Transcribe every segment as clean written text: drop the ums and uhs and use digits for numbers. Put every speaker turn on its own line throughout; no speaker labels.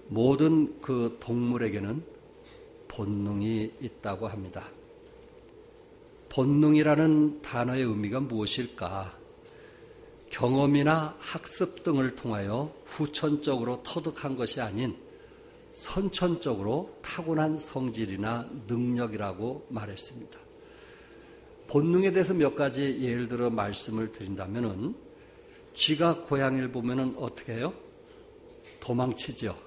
모든 그 동물에게는 본능이 있다고 합니다. 본능이라는 단어의 의미가 무엇일까? 경험이나 학습 등을 통하여 후천적으로 터득한 것이 아닌 선천적으로 타고난 성질이나 능력이라고 말했습니다. 본능에 대해서 몇 가지 예를 들어 말씀을 드린다면은, 쥐가 고양이를 보면은 어떻게 해요? 도망치죠.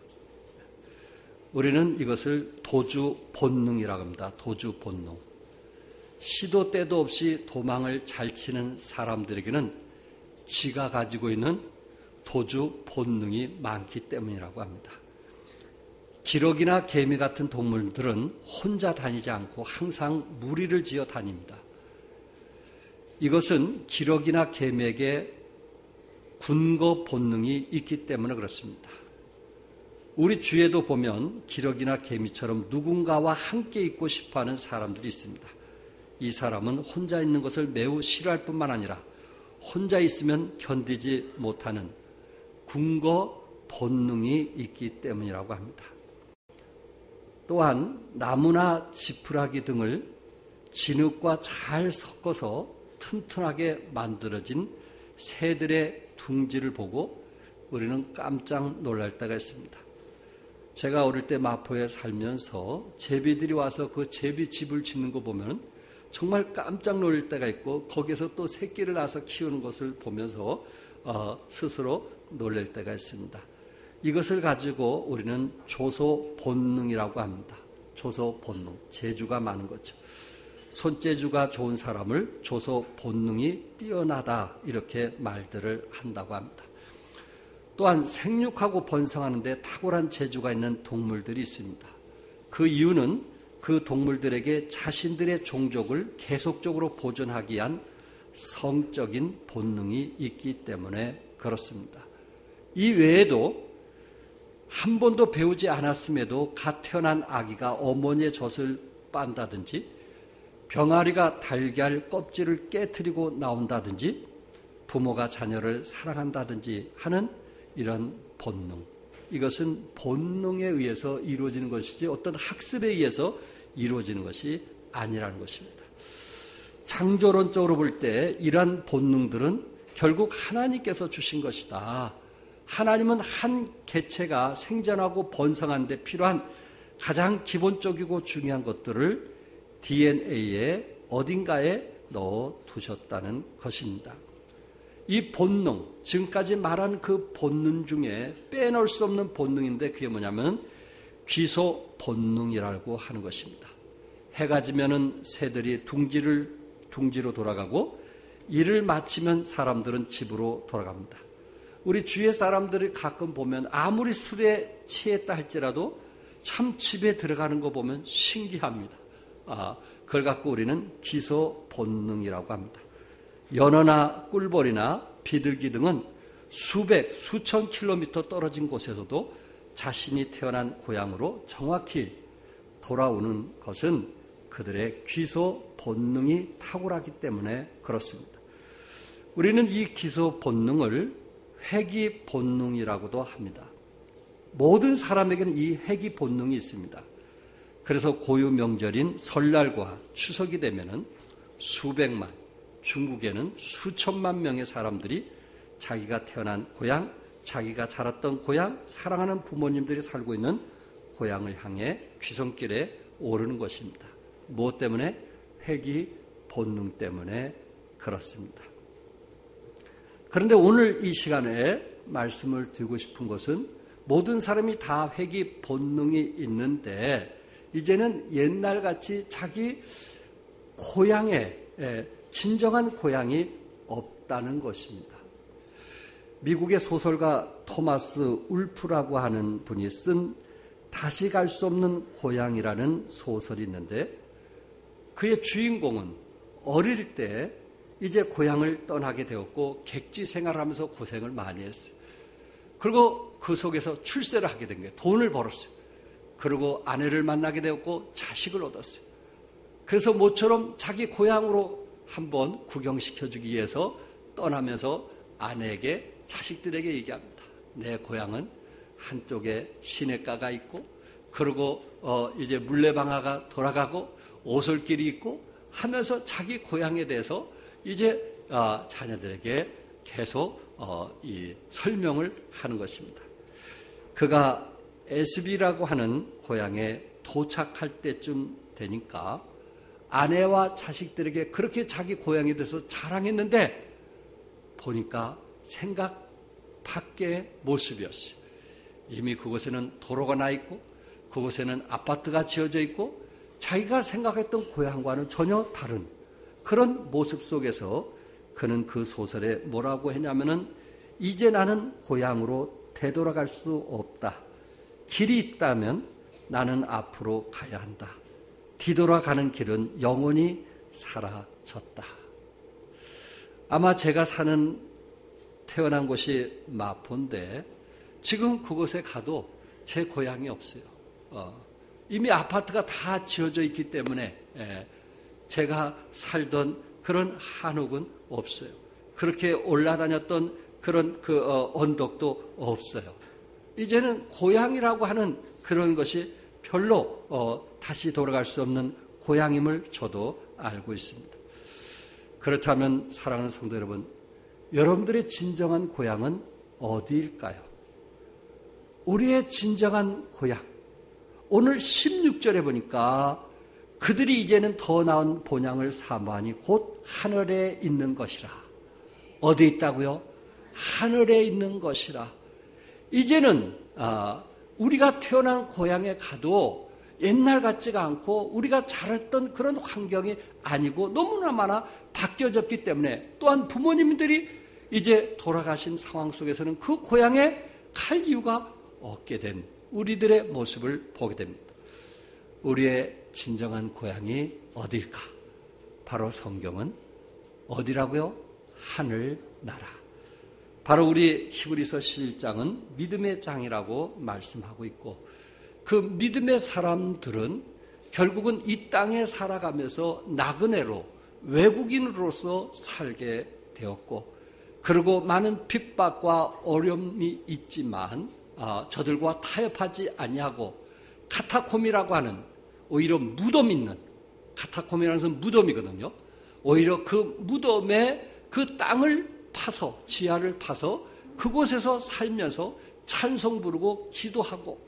우리는 이것을 도주 본능이라고 합니다. 도주 본능. 시도 때도 없이 도망을 잘 치는 사람들에게는 지가 가지고 있는 도주 본능이 많기 때문이라고 합니다. 기러기나 개미 같은 동물들은 혼자 다니지 않고 항상 무리를 지어 다닙니다. 이것은 기러기나 개미에게 군거 본능이 있기 때문에 그렇습니다. 우리 주위에도 보면 기러기나 개미처럼 누군가와 함께 있고 싶어하는 사람들이 있습니다. 이 사람은 혼자 있는 것을 매우 싫어할 뿐만 아니라 혼자 있으면 견디지 못하는 군거 본능이 있기 때문이라고 합니다. 또한 나무나 지푸라기 등을 진흙과 잘 섞어서 튼튼하게 만들어진 새들의 둥지를 보고 우리는 깜짝 놀랄 때가 있습니다. 제가 어릴 때 마포에 살면서 제비들이 와서 그 제비집을 짓는 거 보면 정말 깜짝 놀랄 때가 있고, 거기서 또 새끼를 낳아서 키우는 것을 보면서 스스로 놀랄 때가 있습니다. 이것을 가지고 우리는 조소 본능이라고 합니다. 조소 본능, 재주가 많은 거죠. 손재주가 좋은 사람을 조소 본능이 뛰어나다, 이렇게 말들을 한다고 합니다. 또한 생육하고 번성하는 데 탁월한 재주가 있는 동물들이 있습니다. 그 이유는 그 동물들에게 자신들의 종족을 계속적으로 보존하기 위한 성적인 본능이 있기 때문에 그렇습니다. 이 외에도 한 번도 배우지 않았음에도 갓 태어난 아기가 어머니의 젖을 빤다든지, 병아리가 달걀 껍질을 깨트리고 나온다든지, 부모가 자녀를 사랑한다든지 하는 이런 본능, 이것은 본능에 의해서 이루어지는 것이지 어떤 학습에 의해서 이루어지는 것이 아니라는 것입니다. 창조론적으로 볼 때 이러한 본능들은 결국 하나님께서 주신 것이다. 하나님은 한 개체가 생존하고 번성하는 데 필요한 가장 기본적이고 중요한 것들을 DNA에 어딘가에 넣어 두셨다는 것입니다. 이 본능, 지금까지 말한 그 본능 중에 빼놓을 수 없는 본능인데, 그게 뭐냐면 귀소 본능이라고 하는 것입니다. 해가 지면은 새들이 둥지로 돌아가고, 일을 마치면 사람들은 집으로 돌아갑니다. 우리 주위의 사람들이 가끔 보면 아무리 술에 취했다 할지라도 참 집에 들어가는 거 보면 신기합니다. 그걸 갖고 우리는 귀소 본능이라고 합니다. 연어나 꿀벌이나 비둘기 등은 수천 킬로미터 떨어진 곳에서도 자신이 태어난 고향으로 정확히 돌아오는 것은 그들의 귀소 본능이 탁월하기 때문에 그렇습니다. 우리는 이 귀소 본능을 회귀 본능이라고도 합니다. 모든 사람에게는 이 회귀 본능이 있습니다. 그래서 고유 명절인 설날과 추석이 되면은 수백만, 중국에는 수천만 명의 사람들이 자기가 태어난 고향, 자기가 자랐던 고향, 사랑하는 부모님들이 살고 있는 고향을 향해 귀성길에 오르는 것입니다. 무엇 때문에? 회귀 본능 때문에 그렇습니다. 그런데 오늘 이 시간에 말씀을 드리고 싶은 것은, 모든 사람이 다 회귀 본능이 있는데 이제는 옛날같이 자기 고향에, 진정한 고향이 없다는 것입니다. 미국의 소설가 토마스 울프라고 하는 분이 쓴 다시 갈 수 없는 고향이라는 소설이 있는데, 그의 주인공은 어릴 때 이제 고향을 떠나게 되었고 객지 생활하면서 고생을 많이 했어요. 그리고 그 속에서 출세를 하게 된 거예요. 돈을 벌었어요. 그리고 아내를 만나게 되었고 자식을 얻었어요. 그래서 모처럼 자기 고향으로 한번 구경시켜주기 위해서 떠나면서 아내에게, 자식들에게 얘기합니다. 내 고향은 한쪽에 시냇가가 있고, 그리고 이제 물레방아가 돌아가고 오솔길이 있고 하면서 자기 고향에 대해서 이제 자녀들에게 계속 이 설명을 하는 것입니다. 그가 에스비라고 하는 고향에 도착할 때쯤 되니까 아내와 자식들에게 그렇게 자기 고향에 대해서 자랑했는데 보니까 생각 밖의 모습이었어요. 이미 그곳에는 도로가 나 있고 그곳에는 아파트가 지어져 있고 자기가 생각했던 고향과는 전혀 다른 그런 모습 속에서 그는 그 소설에 뭐라고 했냐면은 이제 나는 고향으로 되돌아갈 수 없다. 길이 있다면 나는 앞으로 가야 한다. 뒤돌아가는 길은 영원히 사라졌다. 아마 제가 태어난 곳이 마포인데 지금 그곳에 가도 제 고향이 없어요. 이미 아파트가 다 지어져 있기 때문에 제가 살던 그런 한옥은 없어요. 그렇게 올라다녔던 그런 언덕도 없어요. 이제는 고향이라고 하는 그런 것이 별로 다시 돌아갈 수 없는 고향임을 저도 알고 있습니다. 그렇다면 사랑하는 성도 여러분, 여러분들의 진정한 고향은 어디일까요? 우리의 진정한 고향, 오늘 16절에 보니까 그들이 이제는 더 나은 본향을 사모하니 곧 하늘에 있는 것이라. 어디 있다고요? 하늘에 있는 것이라. 이제는 우리가 태어난 고향에 가도 옛날 같지가 않고 우리가 자랐던 그런 환경이 아니고 너무나 많아 바뀌어졌기 때문에, 또한 부모님들이 이제 돌아가신 상황 속에서는 그 고향에 갈 이유가 없게 된 우리들의 모습을 보게 됩니다. 우리의 진정한 고향이 어디일까? 바로 성경은 어디라고요? 하늘나라. 바로 우리 히브리서 11장은 믿음의 장이라고 말씀하고 있고, 그 믿음의 사람들은 결국은 이 땅에 살아가면서 나그네로 외국인으로서 살게 되었고, 그리고 많은 핍박과 어려움이 있지만 저들과 타협하지 아니하고 카타콤이라고 하는, 오히려 무덤 있는, 카타콤이라는 것은 무덤이거든요. 오히려 그 무덤에 그 땅을 파서, 지하를 파서 그곳에서 살면서 찬송 부르고 기도하고,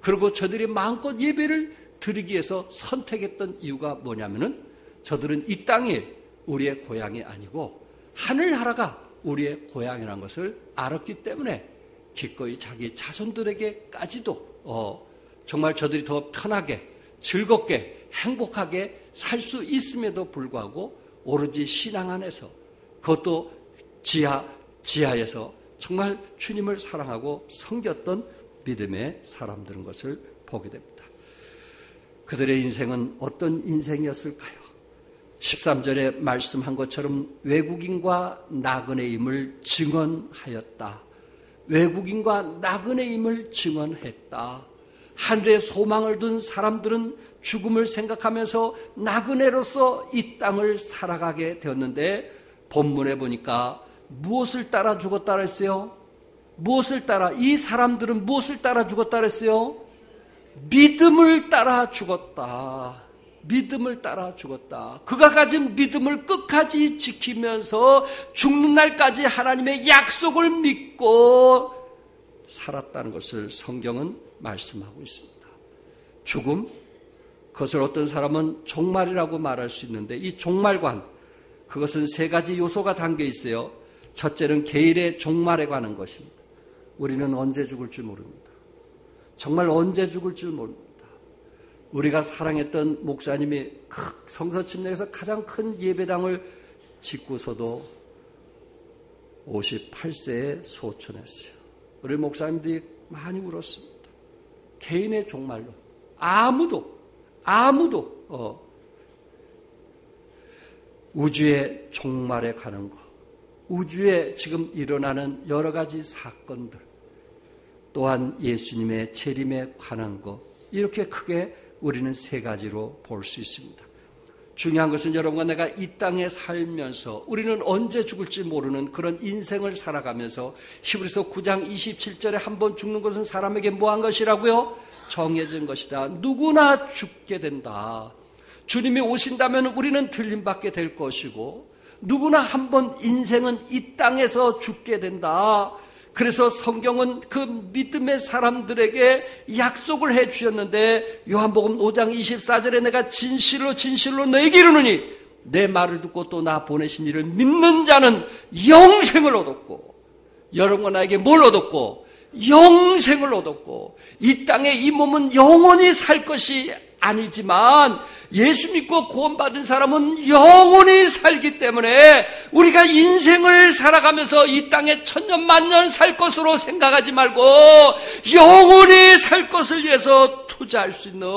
그리고 저들이 마음껏 예배를 드리기 위해서 선택했던 이유가 뭐냐면은 저들은 이 땅이 우리의 고향이 아니고 하늘나라가 우리의 고향이라는 것을 알았기 때문에 기꺼이 자기 자손들에게까지도 정말 저들이 더 편하게, 즐겁게, 행복하게 살 수 있음에도 불구하고 오로지 신앙 안에서, 그것도 지하에서 정말 주님을 사랑하고 섬겼던 믿음의 사람들인 것을 보게 됩니다. 그들의 인생은 어떤 인생이었을까요? 13절에 말씀한 것처럼 외국인과 나그네임을 증언하였다. 외국인과 나그네임을 증언했다. 하늘에 소망을 둔 사람들은 죽음을 생각하면서 나그네로서 이 땅을 살아가게 되었는데, 본문에 보니까 무엇을 따라 죽었다 그랬어요? 무엇을 따라? 이 사람들은 무엇을 따라 죽었다 그랬어요? 믿음을 따라 죽었다. 믿음을 따라 죽었다. 그가 가진 믿음을 끝까지 지키면서 죽는 날까지 하나님의 약속을 믿고 살았다는 것을 성경은 말씀하고 있습니다. 죽음, 그것을 어떤 사람은 종말이라고 말할 수 있는데, 이 종말관, 그것은 세 가지 요소가 담겨 있어요. 첫째는 계일의 종말에 관한 것입니다. 우리는 언제 죽을 줄 모릅니다. 정말 언제 죽을 줄 모릅니다. 우리가 사랑했던 목사님이 성서 침례에서 가장 큰 예배당을 짓고서도 58세에 소천했어요. 우리 목사님들이 많이 울었습니다. 개인의 종말로 아무도 우주의 종말에 가는 것, 우주에 지금 일어나는 여러 가지 사건들, 또한 예수님의 재림에 관한 것, 이렇게 크게 우리는 세 가지로 볼 수 있습니다. 중요한 것은 여러분과 내가 이 땅에 살면서 우리는 언제 죽을지 모르는 그런 인생을 살아가면서 히브리서 9장 27절에 한 번 죽는 것은 사람에게 뭐한 것이라고요? 정해진 것이다. 누구나 죽게 된다. 주님이 오신다면 우리는 들림받게 될 것이고 누구나 한 번 인생은 이 땅에서 죽게 된다. 그래서 성경은 그 믿음의 사람들에게 약속을 해 주셨는데 요한복음 5장 24절에 내가 진실로 진실로 너에게 이르노니 내 말을 듣고 또 나 보내신 이를 믿는 자는 영생을 얻었고 여러분과 나에게 뭘 얻었고 영생을 얻었고 이 땅에 이 몸은 영원히 살 것이 아니지만 예수 믿고 구원받은 사람은 영원히 살기 때문에 우리가 인생을 살아가면서 이 땅에 천년만년 살 것으로 생각하지 말고 영원히 살 것을 위해서 투자할 수 있는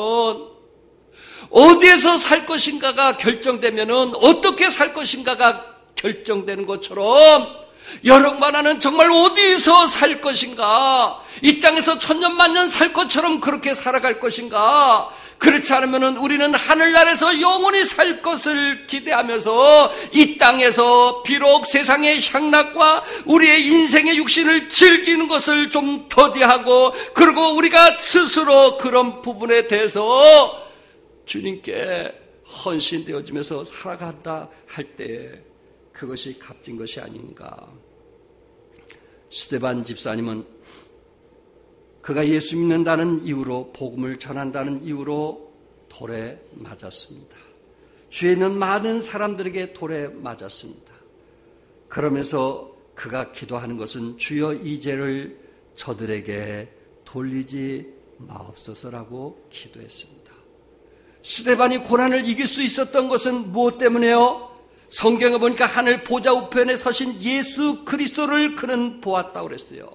어디에서 살 것인가가 결정되면은 어떻게 살 것인가가 결정되는 것처럼 여러분과 나는 정말 어디서 살 것인가? 이 땅에서 천년만년 살 것처럼 그렇게 살아갈 것인가? 그렇지 않으면 우리는 하늘나라에서 영원히 살 것을 기대하면서 이 땅에서 비록 세상의 향락과 우리의 인생의 육신을 즐기는 것을 좀 더디하고 그리고 우리가 스스로 그런 부분에 대해서 주님께 헌신되어지면서 살아간다 할 때 그것이 값진 것이 아닌가. 스데반 집사님은 그가 예수 믿는다는 이유로 복음을 전한다는 이유로 돌에 맞았습니다. 주위에 있는 많은 사람들에게 돌에 맞았습니다. 그러면서 그가 기도하는 것은 주여 이 죄를 저들에게 돌리지 마옵소서라고 기도했습니다. 스데반이 고난을 이길 수 있었던 것은 무엇 때문에요? 성경에 보니까 하늘 보좌 우편에 서신 예수 그리스도를 그는 보았다고 그랬어요.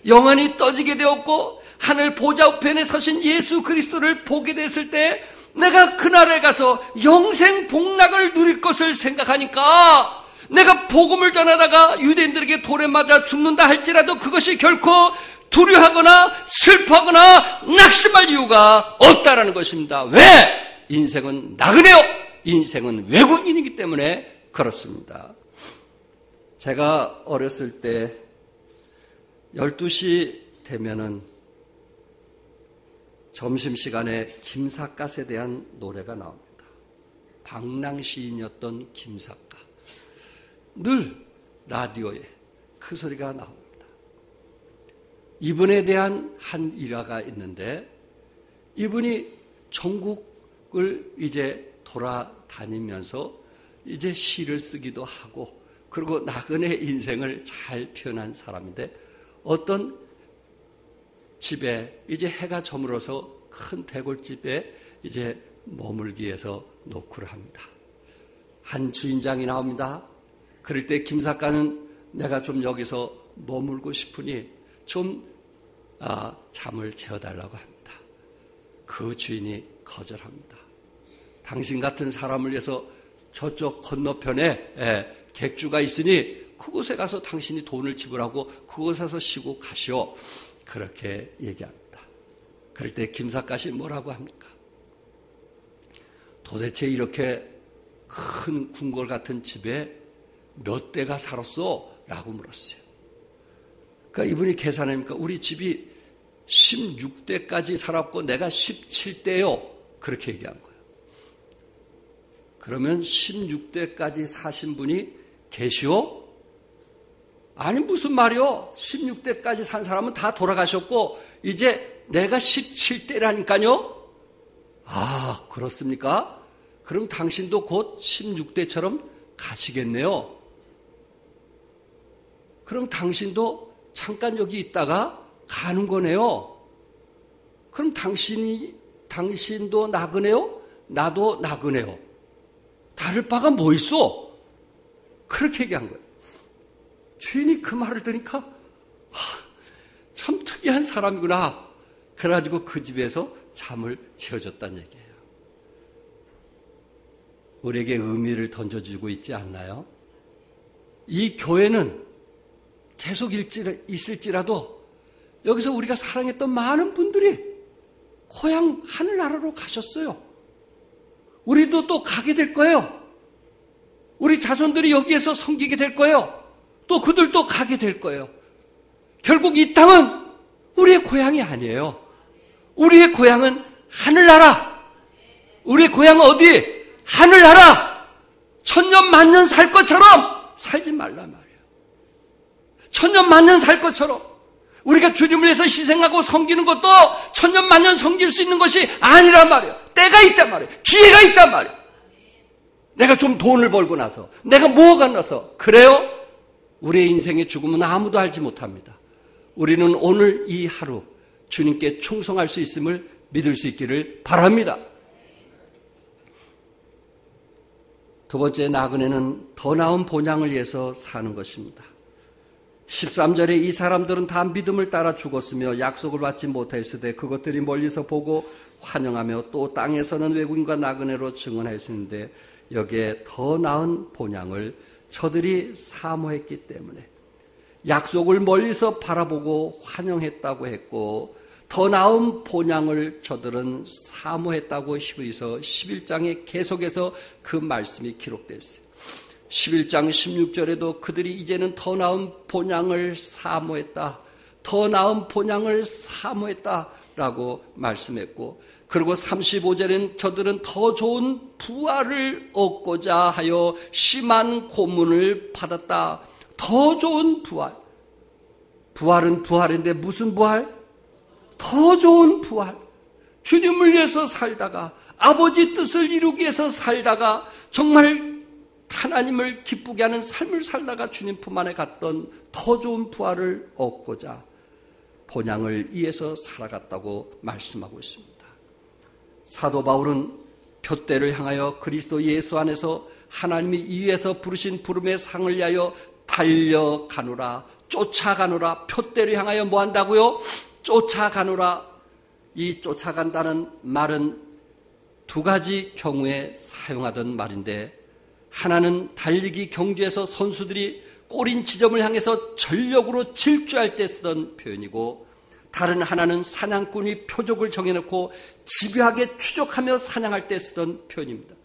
영안이 떠지게 되었고 하늘 보좌 우편에 서신 예수 그리스도를 보게 됐을 때 내가 그날에 가서 영생 복락을 누릴 것을 생각하니까 내가 복음을 전하다가 유대인들에게 돌에 맞아 죽는다 할지라도 그것이 결코 두려워하거나 슬퍼하거나 낙심할 이유가 없다라는 것입니다. 왜? 인생은 나그네요. 인생은 외국인이기 때문에 그렇습니다. 제가 어렸을 때 12시 되면은 점심시간에 김삿갓에 대한 노래가 나옵니다. 방랑시인이었던 김삿갓. 늘 라디오에 그 소리가 나옵니다. 이분에 대한 한 일화가 있는데 이분이 전국을 이제 돌아다니면서 이제 시를 쓰기도 하고 그리고 나그네 인생을 잘 표현한 사람인데 어떤 집에 이제 해가 저물어서 큰 대골집에 이제 머물기 위해서 노크를 합니다. 한 주인장이 나옵니다. 그럴 때 김삿갓은 내가 좀 여기서 머물고 싶으니 좀 잠을 재워달라고 합니다. 그 주인이 거절합니다. 당신 같은 사람을 위해서 저쪽 건너편에 객주가 있으니 그곳에 가서 당신이 돈을 지불하고 그곳에서 쉬고 가시오. 그렇게 얘기합니다. 그럴 때 김삿갓이 뭐라고 합니까? 도대체 이렇게 큰 궁궐 같은 집에 몇 대가 살았어? 라고 물었어요. 그러니까 이분이 계산하니까 우리 집이 16대까지 살았고 내가 17대요. 그렇게 얘기한 거예요. 그러면 16대까지 사신 분이 계시오? 아니 무슨 말이요? 16대까지 산 사람은 다 돌아가셨고 이제 내가 17대라니까요? 아 그렇습니까? 그럼 당신도 곧 16대처럼 가시겠네요. 그럼 당신도 잠깐 여기 있다가 가는 거네요. 그럼 당신도 나그네요? 나도 나그네요. 다를 바가 뭐 있어? 그렇게 얘기한 거예요. 주인이 그 말을 들으니까 참 특이한 사람이구나. 그래가지고 그 집에서 잠을 재워줬다는 얘기예요. 우리에게 의미를 던져주고 있지 않나요? 이 교회는 계속 있을지라도 여기서 우리가 사랑했던 많은 분들이 고향 하늘나라로 가셨어요. 우리도 또 가게 될 거예요. 우리 자손들이 여기에서 섬기게 될 거예요. 또 그들도 가게 될 거예요. 결국 이 땅은 우리의 고향이 아니에요. 우리의 고향은 하늘나라. 우리의 고향은 어디? 하늘나라. 천년 만년 살 것처럼 살지 말란 말이에요. 천년 만년 살 것처럼 우리가 주님을 위해서 희생하고 섬기는 것도 천년 만년 섬길 수 있는 것이 아니란 말이에요. 때가 있단 말이에요. 기회가 있단 말이에요. 내가 좀 돈을 벌고 나서, 내가 뭐가 나서, 그래요? 우리의 인생의 죽음은 아무도 알지 못합니다. 우리는 오늘 이 하루 주님께 충성할 수 있음을 믿을 수 있기를 바랍니다. 두 번째, 나그네는 더 나은 본향을 위해서 사는 것입니다. 13절에 이 사람들은 다 믿음을 따라 죽었으며 약속을 받지 못하였으되 그것들이 멀리서 보고 환영하며 또 땅에서는 외국인과 나그네로 증언하였는데 여기에 더 나은 본향을 저들이 사모했기 때문에 약속을 멀리서 바라보고 환영했다고 했고 더 나은 본향을 저들은 사모했다고 히브리서 11장에 계속해서 그 말씀이 기록되어 있어요. 11장 16절에도 그들이 이제는 더 나은 본향을 사모했다. 더 나은 본향을 사모했다라고 말씀했고 그리고 35절에는 저들은 더 좋은 부활을 얻고자 하여 심한 고문을 받았다. 더 좋은 부활. 부활은 부활인데 무슨 부활? 더 좋은 부활. 주님을 위해서 살다가 아버지 뜻을 이루기 위해서 살다가 정말 하나님을 기쁘게 하는 삶을 살다가 주님 품 안에 갔던 더 좋은 부활을 얻고자 본향을 위해서 살아갔다고 말씀하고 있습니다. 사도 바울은 표대를 향하여 그리스도 예수 안에서 하나님이 위에서 부르신 부름의 상을 위하여 달려가노라, 쫓아가노라. 표대를 향하여 뭐 한다고요? 쫓아가노라. 이 쫓아간다는 말은 두 가지 경우에 사용하던 말인데 하나는 달리기 경주에서 선수들이 꼬린 지점을 향해서 전력으로 질주할 때 쓰던 표현이고 다른 하나는 사냥꾼이 표적을 정해놓고 집요하게 추적하며 사냥할 때 쓰던 표현입니다.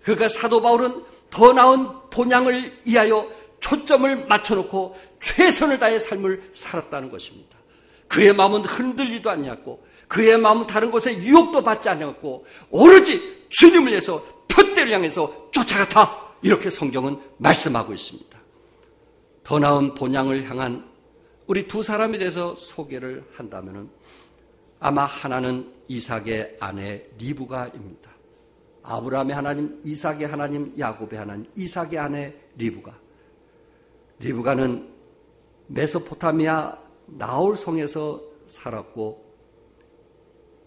그러니까 사도 바울은 더 나은 본향을 위하여 초점을 맞춰놓고 최선을 다해 삶을 살았다는 것입니다. 그의 마음은 흔들리도 않았고 그의 마음은 다른 곳에 유혹도 받지 않았고 오로지 주님을 위해서 표대를 향해서 쫓아갔다. 이렇게 성경은 말씀하고 있습니다. 더 나은 본향을 향한 우리 두 사람에 대해서 소개를 한다면 아마 하나는 이삭의 아내 리브가입니다. 아브라함의 하나님, 이삭의 하나님, 야곱의 하나님, 이삭의 아내 리브가. 리브가는 메소포타미아 나홀성에서 살았고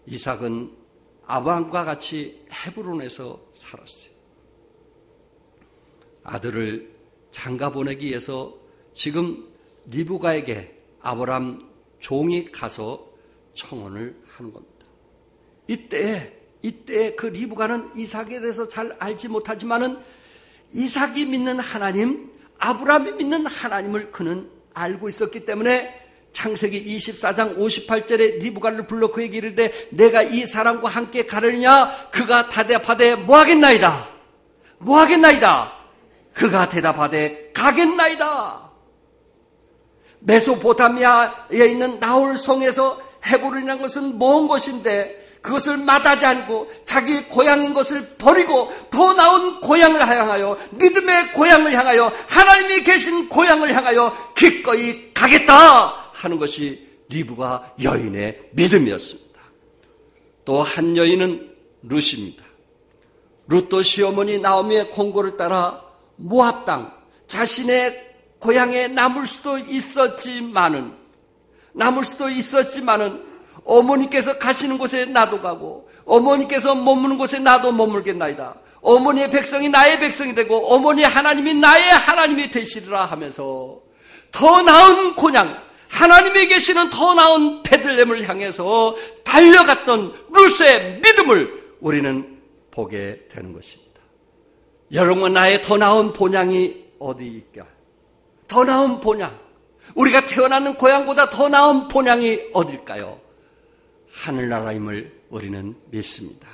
이삭은 아브라함과 같이 헤브론에서 살았어요. 아들을 장가 보내기 위해서 지금 리브가에게 아브라함 종이 가서 청혼을 하는 겁니다. 이때 그 리브가는 이삭에 대해서 잘 알지 못하지만은 이삭이 믿는 하나님, 아브라함이 믿는 하나님을 그는 알고 있었기 때문에 창세기 24장 58절에 리브가를 불러 그에게 이르되 내가 이 사람과 함께 가려느냐? 그가 대답하되 뭐하겠나이다. 뭐하겠나이다. 그가 대답하되 가겠나이다. 메소포타미아에 있는 나홀성에서 헤브론이라는 것은 먼 곳인데 그것을 마다하지 않고 자기 고향인 것을 버리고 더 나은 고향을 향하여 믿음의 고향을 향하여 하나님이 계신 고향을 향하여 기꺼이 가겠다 하는 것이 리브가 여인의 믿음이었습니다. 또 한 여인은 룻입니다. 룻도 시어머니 나오미의 공고를 따라 모압 땅 자신의 고향에 남을 수도 있었지만은 어머니께서 가시는 곳에 나도 가고 어머니께서 머무는 곳에 나도 머물겠나이다. 어머니의 백성이 나의 백성이 되고 어머니의 하나님이 나의 하나님이 되시리라 하면서 더 나은 고향 하나님이 계시는 더 나은 베들레헴을 향해서 달려갔던 룻의 믿음을 우리는 보게 되는 것입니다. 여러분, 나의 더 나은 본향이 어디 있까? 더 나은 본향. 우리가 태어나는 고향보다 더 나은 본향이 어딜까요? 하늘나라임을 우리는 믿습니다.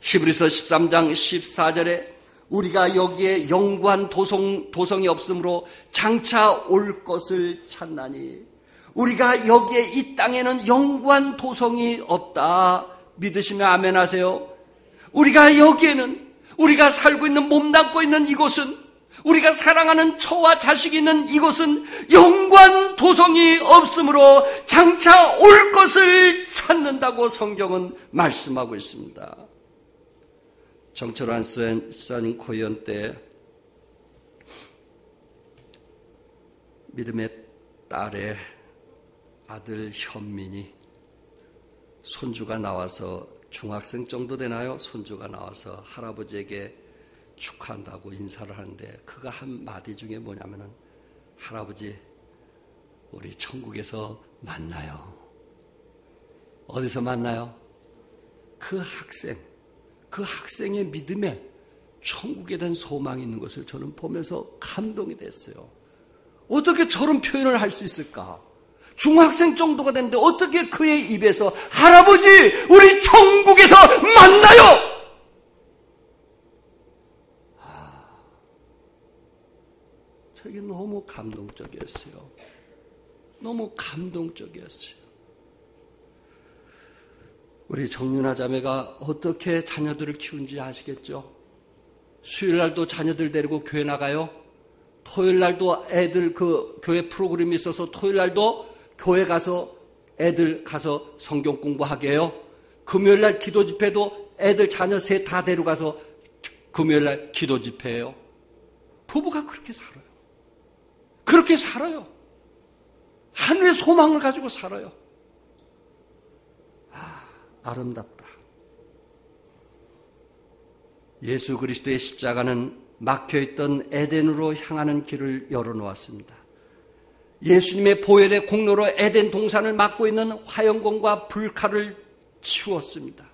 히브리서 13장 14절에 우리가 여기에 영구한 도성이 없으므로 장차 올 것을 찾나니, 우리가 여기에 이 땅에는 영구한 도성이 없다 믿으시면 아멘 하세요. 우리가 여기에는, 우리가 살고 있는, 몸담고 있는 이곳은, 우리가 사랑하는 처와 자식이 있는 이곳은 영구한 도성이 없으므로 장차 올 것을 찾는다고 성경은 말씀하고 있습니다. 정철환 선코연 때 믿음의 딸의 아들 현민이 손주가 나와서, 중학생 정도 되나요? 손주가 나와서 할아버지에게 축하한다고 인사를 하는데 그가 한 마디 중에 뭐냐면은, 할아버지, 우리 천국에서 만나요. 어디서 만나요? 그 학생의 믿음에 천국에 대한 소망이 있는 것을 저는 보면서 감동이 됐어요. 어떻게 저런 표현을 할 수 있을까? 중학생 정도가 됐는데 어떻게 그의 입에서 할아버지, 우리 천국에서 만나요! 저게 너무 감동적이었어요. 너무 감동적이었어요. 우리 정윤아 자매가 어떻게 자녀들을 키운지 아시겠죠? 수요일날도 자녀들 데리고 교회 나가요. 토요일날도 애들 교회 프로그램이 있어서 토요일날도 교회 가서 애들 가서 성경 공부하게 해요. 금요일날 기도 집회도 애들 자녀 셋 다 데려가서 금요일날 기도 집회해요. 부부가 그렇게 살아요. 그렇게 살아요. 하늘의 소망을 가지고 살아요. 아름답다. 예수 그리스도의 십자가는 막혀있던 에덴으로 향하는 길을 열어놓았습니다. 예수님의 보혈의 공로로 에덴 동산을 막고 있는 화영공과 불칼을 치웠습니다.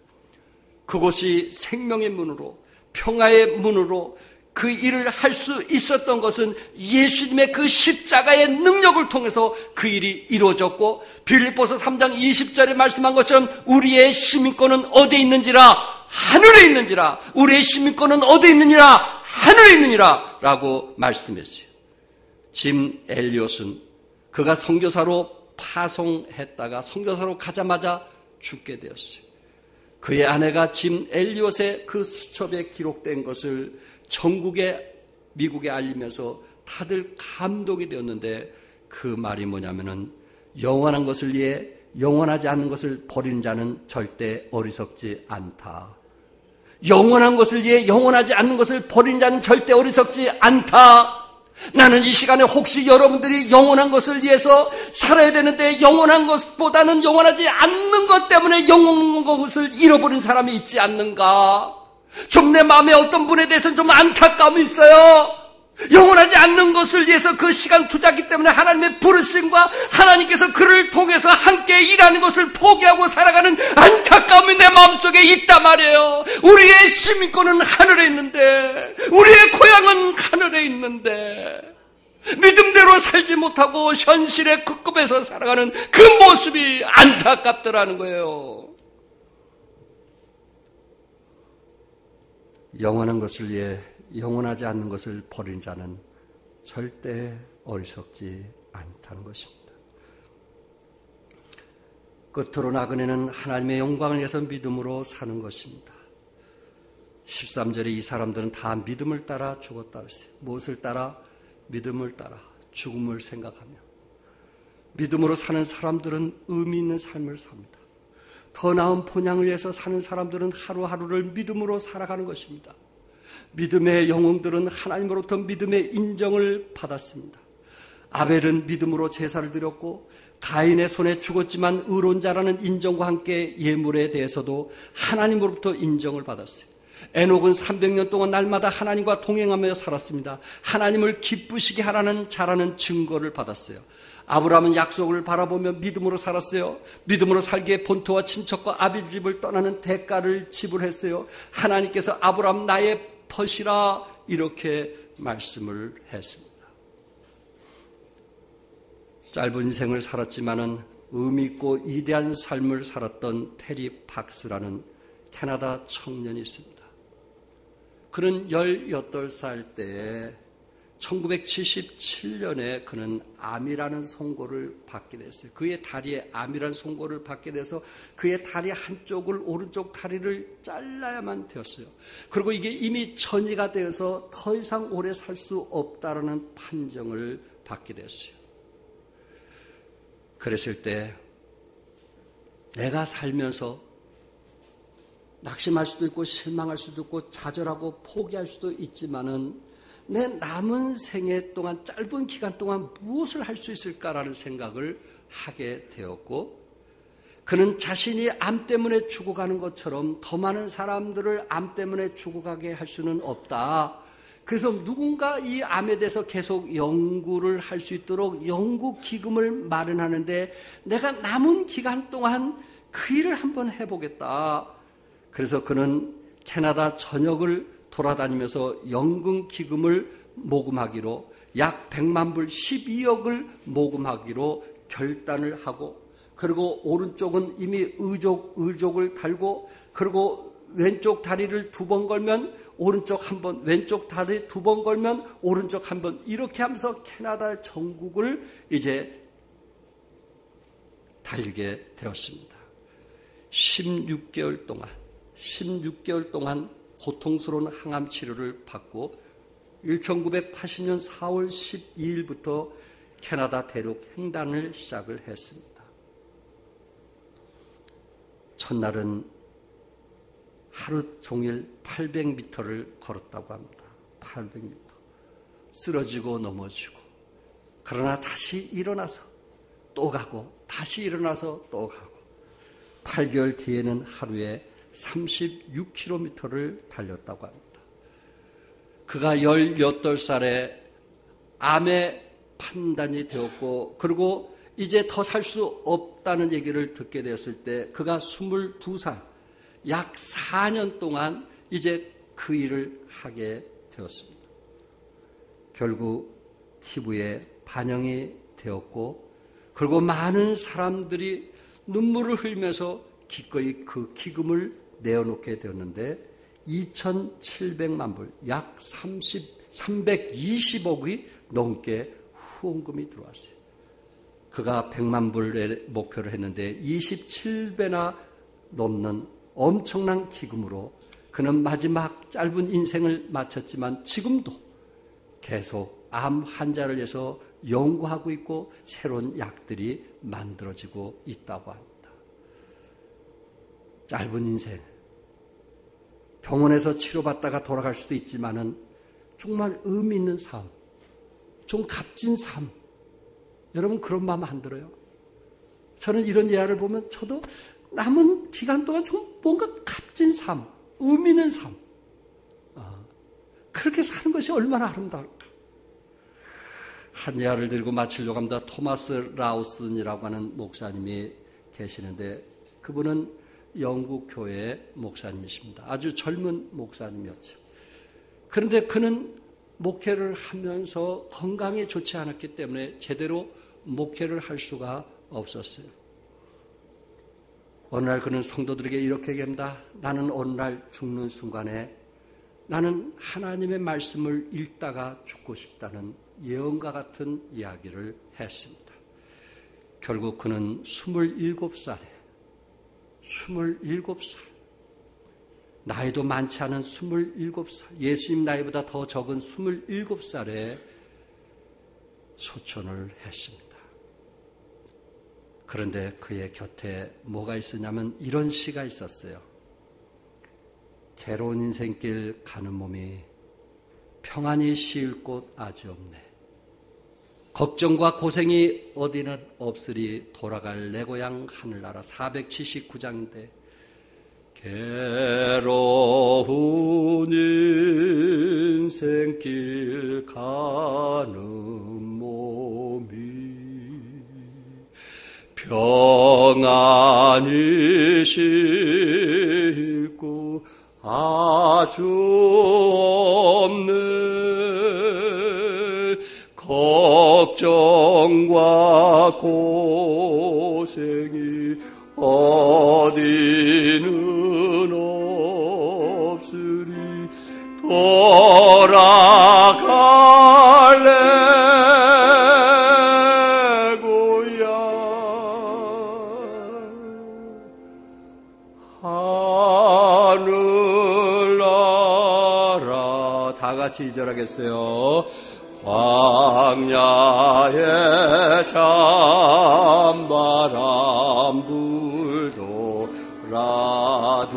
그곳이 생명의 문으로, 평화의 문으로 그 일을 할 수 있었던 것은 예수님의 그 십자가의 능력을 통해서 그 일이 이루어졌고, 빌립보서 3장 20절에 말씀한 것처럼 우리의 시민권은 어디에 있는지라? 하늘에 있는지라. 우리의 시민권은 어디에 있느니라? 하늘에 있느니라 라고 말씀했어요. 짐 엘리엇은 그가 선교사로 파송했다가 선교사로 가자마자 죽게 되었어요. 그의 아내가 짐 엘리엇의 그 수첩에 기록된 것을 전국에, 미국에 알리면서 다들 감동이 되었는데, 그 말이 뭐냐면은, 영원한 것을 위해 영원하지 않는 것을 버리는 자는 절대 어리석지 않다. 영원한 것을 위해 영원하지 않는 것을 버리는 자는 절대 어리석지 않다. 나는 이 시간에 혹시 여러분들이 영원한 것을 위해서 살아야 되는데 영원한 것보다는 영원하지 않는 것 때문에 영원한 것을 잃어버린 사람이 있지 않는가? 좀 내 마음에 어떤 분에 대해서는 좀 안타까움이 있어요. 영원하지 않는 것을 위해서 그 시간 투자하기 때문에 하나님의 부르심과 하나님께서 그를 통해서 함께 일하는 것을 포기하고 살아가는 안타까움이 내 마음속에 있단 말이에요. 우리의 시민권은 하늘에 있는데, 우리의 고향은 하늘에 있는데 믿음대로 살지 못하고 현실의 급급에서 살아가는 그 모습이 안타깝더라는 거예요. 영원한 것을 위해 영원하지 않는 것을 버린 자는 절대 어리석지 않다는 것입니다. 끝으로 나그네는 하나님의 영광을 위해서 믿음으로 사는 것입니다. 13절에 이 사람들은 다 믿음을 따라 죽었다 그랬어요. 무엇을 따라? 믿음을 따라 죽음을 생각하며. 믿음으로 사는 사람들은 의미 있는 삶을 삽니다. 더 나은 본향을 위해서 사는 사람들은 하루하루를 믿음으로 살아가는 것입니다. 믿음의 영웅들은 하나님으로부터 믿음의 인정을 받았습니다. 아벨은 믿음으로 제사를 드렸고, 가인의 손에 죽었지만 의로운 자라는 인정과 함께 예물에 대해서도 하나님으로부터 인정을 받았어요. 에녹은 300년 동안 날마다 하나님과 동행하며 살았습니다. 하나님을 기쁘시게 하라는 자라는 증거를 받았어요. 아브라함은 약속을 바라보며 믿음으로 살았어요. 믿음으로 살기에 본토와 친척과 아비 집을 떠나는 대가를 지불했어요. 하나님께서 아브라함 나의 벗이라 이렇게 말씀을 했습니다. 짧은 인생을 살았지만은 의미 있고 이대한 삶을 살았던 테리 박스라는 캐나다 청년이 있습니다. 그는 18살 때에 1977년에 그는 암이라는 선고를 받게 됐어요. 그의 다리에 암이라는 선고를 받게 돼서 그의 다리 한쪽을, 오른쪽 다리를 잘라야만 되었어요. 그리고 이게 이미 전이가 되어서 더 이상 오래 살 수 없다라는 판정을 받게 됐어요. 그랬을 때 내가 살면서 낙심할 수도 있고 실망할 수도 있고 좌절하고 포기할 수도 있지만은 내 남은 생애 동안, 짧은 기간 동안 무엇을 할 수 있을까라는 생각을 하게 되었고, 그는 자신이 암 때문에 죽어가는 것처럼 더 많은 사람들을 암 때문에 죽어가게 할 수는 없다. 그래서 누군가 이 암에 대해서 계속 연구를 할 수 있도록 연구 기금을 마련하는데 내가 남은 기간 동안 그 일을 한번 해보겠다. 그래서 그는 캐나다 전역을 돌아다니면서 연금 기금을 모금하기로, 약 100만 불 12억을 모금하기로 결단을 하고, 그리고 오른쪽은 이미 의족을 달고, 그리고 왼쪽 다리를 2번 걸면 오른쪽 한 번, 왼쪽 다리 2번 걸면 오른쪽 한 번, 이렇게 하면서 캐나다 전국을 이제 달리게 되었습니다. 16개월 동안 고통스러운 항암 치료를 받고 1980년 4월 12일부터 캐나다 대륙 횡단을 시작을 했습니다. 첫날은 하루 종일 800m를 걸었다고 합니다. 800m. 쓰러지고 넘어지고, 그러나 다시 일어나서 또 가고, 다시 일어나서 또 가고, 8개월 뒤에는 하루에 36km를 달렸다고 합니다. 그가 18살에 암에 판단이 되었고, 그리고 이제 더 살 수 없다는 얘기를 듣게 되었을 때 그가 22살, 약 4년 동안 이제 그 일을 하게 되었습니다. 결국 TV에 반영이 되었고, 그리고 많은 사람들이 눈물을 흘리면서 기꺼이 그 기금을 내어놓게 되었는데 2,700만 불, 약 320억이 넘게 후원금이 들어왔어요. 그가 100만 불의 목표를 했는데 27배나 넘는 엄청난 기금으로 그는 마지막 짧은 인생을 마쳤지만 지금도 계속 암 환자를 위해서 연구하고 있고 새로운 약들이 만들어지고 있다고 합니다. 짧은 인생, 병원에서 치료받다가 돌아갈 수도 있지만은 정말 의미 있는 삶, 좀 값진 삶, 여러분 그런 마음 안 들어요? 저는 이런 예화를 보면 저도 남은 기간 동안 좀 뭔가 값진 삶, 의미 있는 삶, 그렇게 사는 것이 얼마나 아름다울까. 한 예화를 드리고 마치려고 합니다. 토마스 라우슨이라고 하는 목사님이 계시는데 그분은 영국 교회 목사님이십니다. 아주 젊은 목사님이었죠. 그런데 그는 목회를 하면서 건강이 좋지 않았기 때문에 제대로 목회를 할 수가 없었어요. 어느 날 그는 성도들에게 이렇게 얘기합니다. 나는 어느 날 죽는 순간에 나는 하나님의 말씀을 읽다가 죽고 싶다는 예언과 같은 이야기를 했습니다. 결국 그는 27살, 나이도 많지 않은 27살, 예수님 나이보다 더 적은 27살에 소천을 했습니다. 그런데 그의 곁에 뭐가 있었냐면 이런 시가 있었어요. 괴로운 인생길 가는 몸이 평안히 쉴 곳 아주 없네. 걱정과 고생이 어디는 없으리 돌아갈 내 고향 하늘나라. 479장인데 괴로운 인생길 가는 몸이 평안히 쉴 곳 아주 없네. 걱정과 고생이 어디는 하늘나라. 다 같이 2절 하겠어요. 광야에 찬바람 불더라도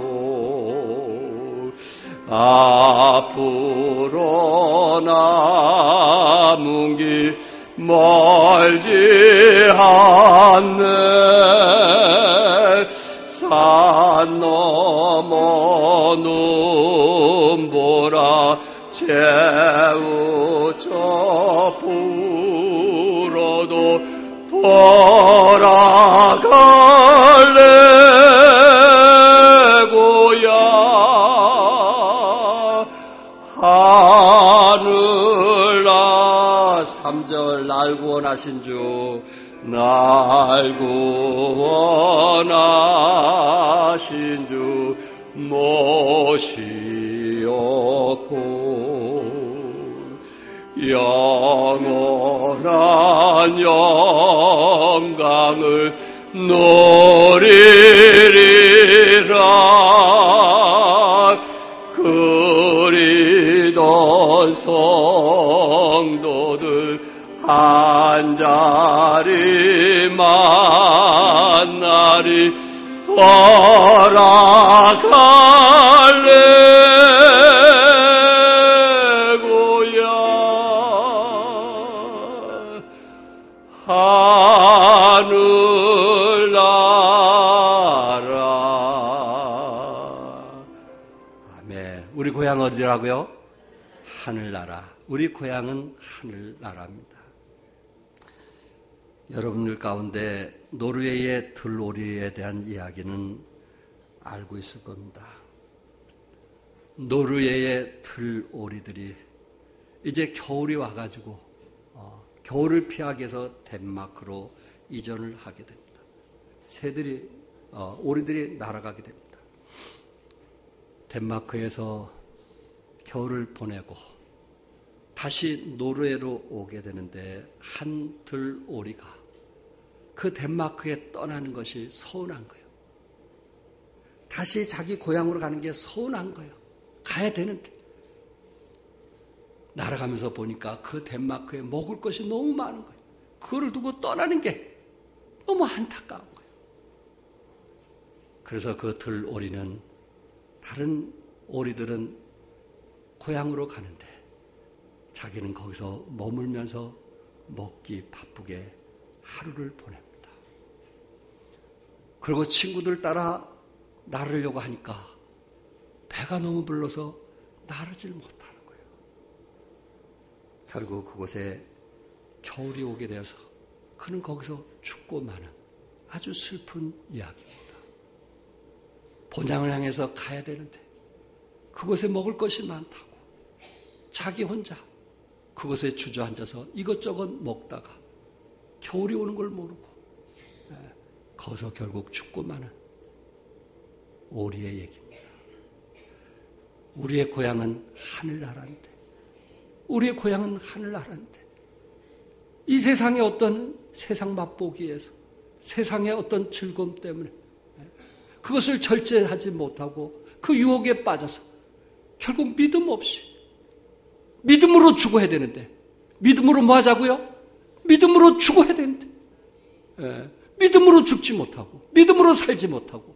앞으로 남은 길 멀지 않네. 산 넘어 눈보라 채우쳐 불어도 돌아갈래 고향. 하늘나 3절 날 구원하신 주, 날 구원하신 주 모시었고 영원한 영광을 누리리라. 그리던 성도들 한자리 만나리 돌아갈래 고향. 하늘나라. 아멘. 우리 고향 어디라고요? 하늘나라. 우리 고향은 하늘나라입니다. 여러분들 가운데 노르웨이의 들오리에 대한 이야기는 알고 있을 겁니다. 노르웨이의 들오리들이 이제 겨울이 와가지고 겨울을 피하기 위해서 덴마크로 이전을 하게 됩니다. 새들이 오리들이 날아가게 됩니다. 덴마크에서 겨울을 보내고 다시 노르웨이로 오게 되는데 한 들오리가 그 덴마크에 떠나는 것이 서운한 거예요. 다시 자기 고향으로 가는 게 서운한 거예요. 가야 되는데. 날아가면서 보니까 그 덴마크에 먹을 것이 너무 많은 거예요. 그거를 두고 떠나는 게 너무 안타까운 거예요. 그래서 그 들오리는 다른 오리들은 고향으로 가는데 자기는 거기서 머물면서 먹기 바쁘게 하루를 보냅니다. 그리고 친구들 따라 나르려고 하니까 배가 너무 불러서 나르질 못하는 거예요. 결국 그곳에 겨울이 오게 되어서 그는 거기서 죽고 마는 아주 슬픈 이야기입니다. 본향을 향해서 가야 되는데 그곳에 먹을 것이 많다고 자기 혼자 그곳에 주저앉아서 이것저것 먹다가 겨울이 오는 걸 모르고 거기서 결국 죽고 마는 오리의 얘기입니다. 우리의 고향은 하늘나라인데 우리의 고향은 하늘나라인데 이 세상의 어떤 세상 맛보기에서 세상의 어떤 즐거움 때문에 그것을 절제하지 못하고 그 유혹에 빠져서 결국 믿음 없이 믿음으로 죽어야 되는데 믿음으로 뭐 하자고요? 믿음으로 죽어야 되는데 믿음으로 죽지 못하고 믿음으로 살지 못하고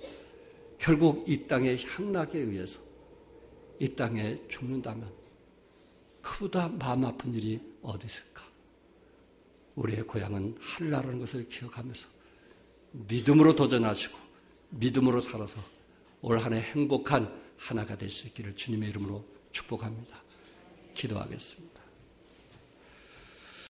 결국 이 땅의 향락에 의해서 이 땅에 죽는다면 그보다 마음 아픈 일이 어디 있을까? 우리의 고향은 하늘나라는 것을 기억하면서 믿음으로 도전하시고 믿음으로 살아서 올 한 해 행복한 하나가 될 수 있기를 주님의 이름으로 축복합니다. 기도하겠습니다.